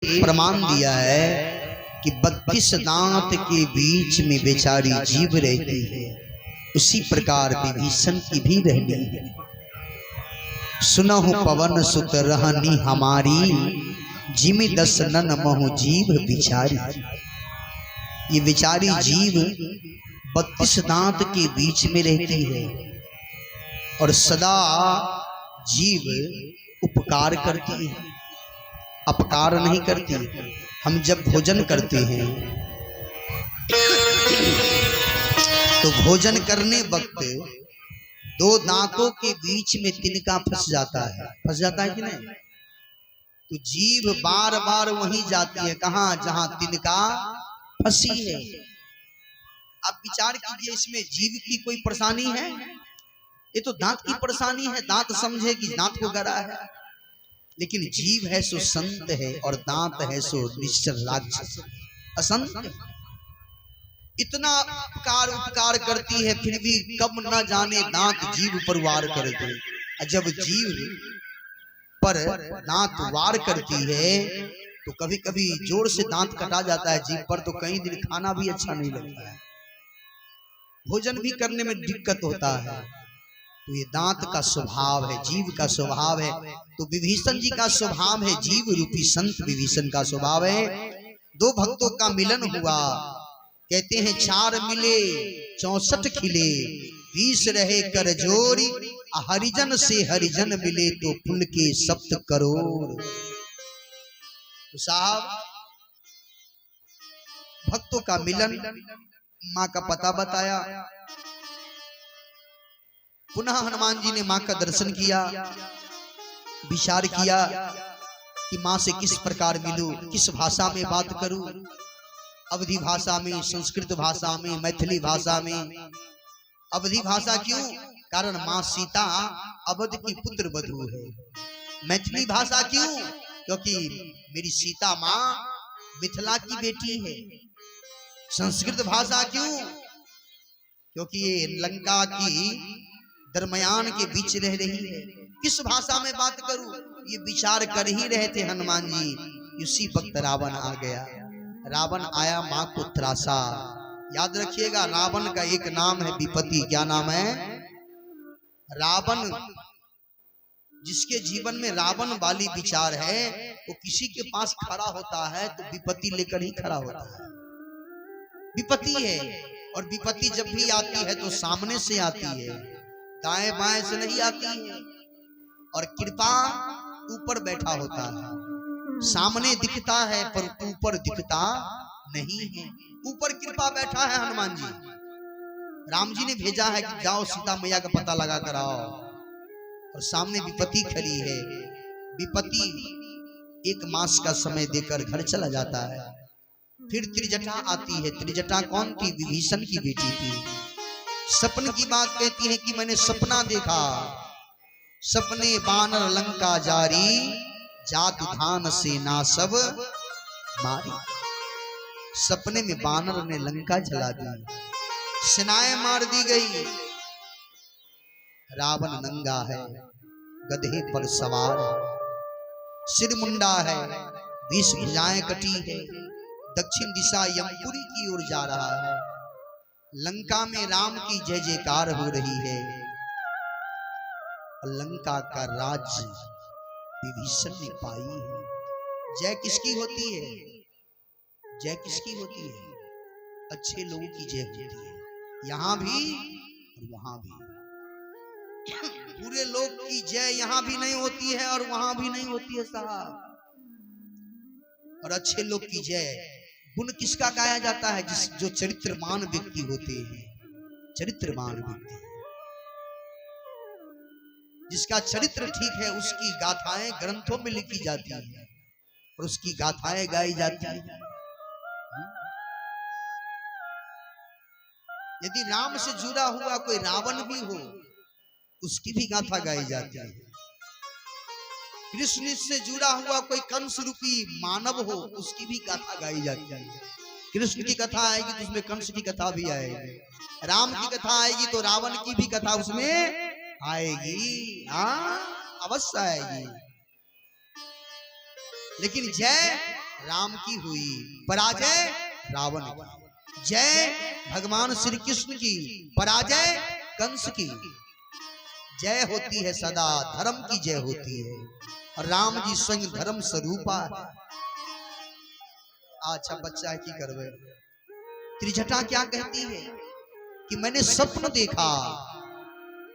प्रमाण दिया है कि 32 दांत के बीच में बेचारी जीव रहती है, उसी प्रकार विभीषण की भी रहनी है। सुनहु पवन सुत रहनी हमारी, जिमि 10 नन महु जीव बिचारी। ये बेचारी जीव 32 दांत के बीच में रहती है और सदा जीव उपकार करती है, अपकार नहीं करती। हम जब भोजन करते हैं तो भोजन करने वक्त 2 दांतों के बीच में तिनका फंस जाता है कि नहीं? तो जीभ बार बार वहीं जाती है, कहां? जहां तिनका फंसी है। आप विचार कीजिए, इसमें जीव की कोई परेशानी है? ये तो दांत की परेशानी है। दांत समझे कि दांत को गड़ा है, लेकिन जीव है सो संत है और दांत है सो निश्चल राक्षस असंत। इतना उपकार करती है, फिर भी कब न जाने दांत जीव पर वार कर दे। जब जीव पर दांत वार करती है तो कभी कभी जोर से दांत कटा जाता है जीव पर, तो कई दिन खाना भी अच्छा नहीं लगता है, भोजन भी करने में दिक्कत होता है। तो ये दांत का स्वभाव है, जीव का स्वभाव है। तो विभीषण जी का स्वभाव है, जीव रूपी संत विभीषण का स्वभाव है। 2 भक्तों का मिलन हुआ, कहते हैं 4 मिले 64 खिले, 20 रहे कर जोरी, हरिजन से हरिजन मिले तो पुल के 7 करोड़। तो साहब भक्तों का मिलन, माँ का पता बताया। पुनः हनुमान जी ने माँ का दर्शन किया, विचार किया कि माँ से किस प्रकार मिलूं, किस भाषा में बात करूं। अवधी भाषा में, संस्कृत भाषा में, मैथिली भाषा में। अवधी भाषा क्यों? कारण माँ सीता अवध की पुत्र वधू है। मैथिली भाषा क्यों? क्योंकि मेरी सीता माँ मिथिला की बेटी है। संस्कृत भाषा क्यों? क्योंकि ये लंका की दरमियान के बीच रह रही है। किस भाषा में बात करूं, ये विचार कर ही रहे थे हनुमान जी। उसी वक्त रावण आ गया। रावण आया, मां को त्रासा। याद रखिएगा, रावण का एक नाम है विपत्ति। क्या नाम है? रावण। जिसके जीवन में रावण वाली विचार है, वो किसी के पास खड़ा होता है तो विपत्ति लेकर ही खड़ा होता है। विपत्ति है, और विपत्ति जब भी आती है तो सामने से आती है, दाएं बाएं से नहीं आती है। और कृपा ऊपर बैठा होता है, सामने दिखता है पर ऊपर दिखता नहीं है। ऊपर कृपा बैठा है हनुमान जी। राम जी ने भेजा है कि जाओ सीता मैया का पता लगा कर आओ, और सामने विपत्ति खड़ी है। विपत्ति 1 मास का समय देकर घर चला जाता है। फिर त्रिजटा आती है। त्रिजटा कौन थी? विभीषण की बेटी थी। सपन की बात कहती है कि मैंने सपना देखा, सपने बानर लंका जारी, जात धान सेना सब मारी। सपने में बानर ने लंका जला दी, सेनाएं मार दी गई। रावण नंगा है, गधे पर सवार, सिर मुंडा है, 20 भुजाएं कटी है, दक्षिण दिशा यमपुरी की ओर जा रहा है। लंका में राम की जय जयकार हो रही है। लंका का राज्य विभीषण ने पाई है। जय किसकी होती है? जय किसकी होती है? अच्छे लोगों की जय होती है, यहां भी और वहां भी। बुरे लोग की जय यहां भी नहीं होती है और वहां भी नहीं होती है साहब। और अच्छे लोग की जय। गुण किसका गाया जाता है? जो चरित्रमान व्यक्ति होते हैं। चरित्रमान व्यक्ति, जिसका चरित्र ठीक है, उसकी गाथाएं ग्रंथों में लिखी जाती है और उसकी गाथाएं गाई जाती है। यदि राम से जुड़ा हुआ कोई रावण भी हो, उसकी भी गाथा गाई जाती है। कृष्ण से जुड़ा हुआ कोई कंस रूपी मानव हो, उसकी भी गाथा गाई जाती है। कृष्ण की कथा आएगी तो उसमें कंस की कथा भी आएगी, राम की कथा आएगी तो रावण की भी कथा उसमें आएगी। हाँ, अवश्य आएगी। लेकिन जय राम की हुई, पराजय रावण की। जय भगवान श्री कृष्ण की, पराजय कंस की। जय होती है सदा, धर्म की जय होती है, और राम जी स्वयं धर्म स्वरूपा है। अच्छा बच्चा की करवे। त्रिजटा क्या कहती है कि मैंने स्वप्न देखा